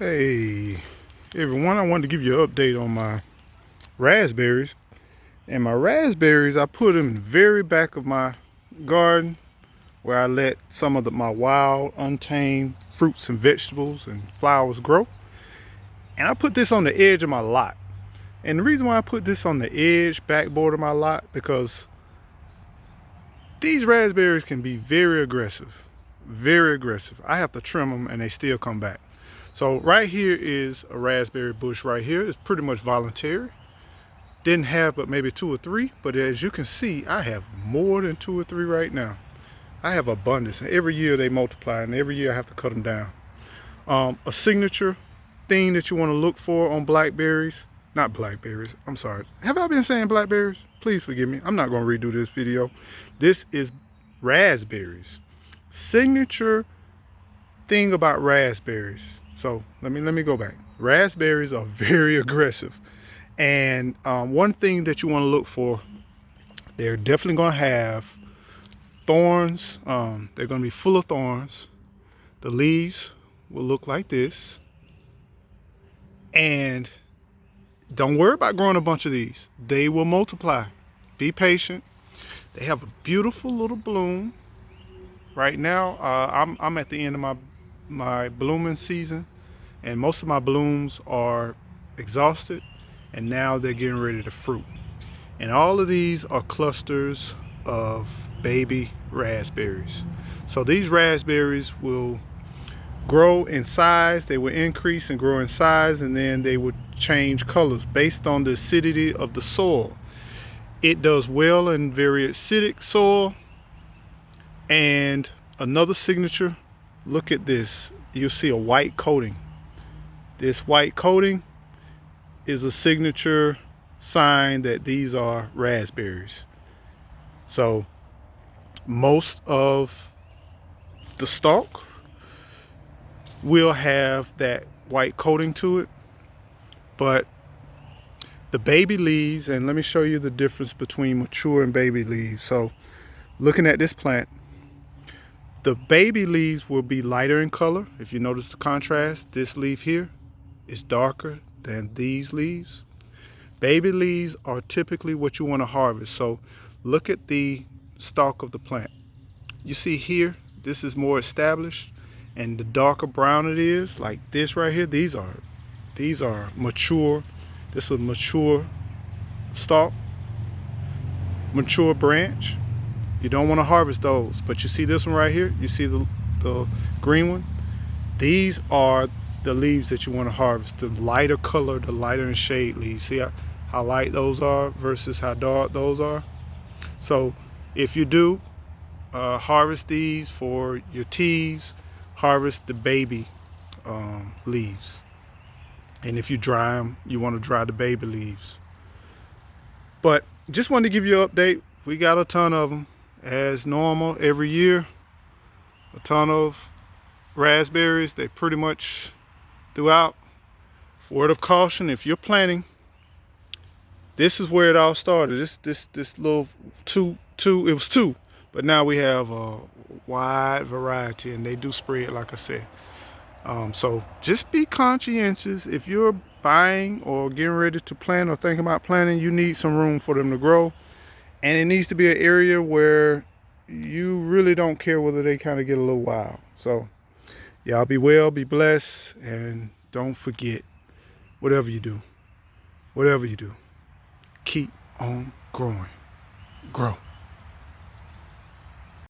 Hey everyone, I wanted to give you an update on my raspberries. And my raspberries, I put them in the very back of my garden where I let some of my wild, untamed fruits and vegetables and flowers grow. And I put this on the edge of my lot. And the reason why I put this on the edge, backboard of my lot, because these raspberries can be very aggressive. Very aggressive. I have to trim them and they still come back. So right here is a raspberry bush right here. It's pretty much voluntary. Didn't have but maybe 2 or 3, but as you can see, I have more than 2 or 3 right now. I have abundance, and every year they multiply, and every year I have to cut them down. A signature thing that you want to look for on blackberries, not blackberries, I'm sorry. Have I been saying blackberries? Please forgive me. I'm not going to redo this video. This is raspberries. Signature thing about raspberries. So let me go back. Raspberries are very aggressive. And one thing that you want to look for, they're definitely going to have thorns. They're going to be full of thorns. The leaves will look like this. And don't worry about growing a bunch of these. They will multiply. Be patient. They have a beautiful little bloom. Right now, I'm at the end of my blooming season, and most of my blooms are exhausted, and now they're getting ready to fruit. And all of these are clusters of baby raspberries. So these raspberries will grow in size, they will increase and grow in size, and then they will change colors based on the acidity of the soil. It does well in very acidic soil. And another signature, look at this. You'll see a white coating. This white coating is a signature sign that these are raspberries. So most of the stalk will have that white coating to it, but the baby leaves, and let me show you the difference between mature and baby leaves. So looking at this plant, the baby leaves will be lighter in color. If you notice the contrast, this leaf here is darker than these leaves. Baby leaves are typically what you want to harvest. So look at the stalk of the plant. You see here, this is more established, and the darker brown it is, like this right here, these are mature. This is a mature stalk, mature branch. You don't want to harvest those, but you see this one right here, you see the green one? These are the leaves that you want to harvest, the lighter color, the lighter in shade leaves. See how light those are versus how dark those are? So if you do harvest these for your teas, harvest the baby leaves. And if you dry them, you want to dry the baby leaves. But just wanted to give you an update. We got a ton of them. As normal, every year, a ton of raspberries. They pretty much throughout. Word of caution, if you're planting, this is where it all started. This little two, it was 2, but now we have a wide variety, and they do spread, like I said. So just be conscientious. If you're buying or getting ready to plant or thinking about planting, you need some room for them to grow. And it needs to be an area where you really don't care whether they kind of get a little wild. So y'all be well, be blessed, and don't forget, whatever you do, keep on growing. Grow.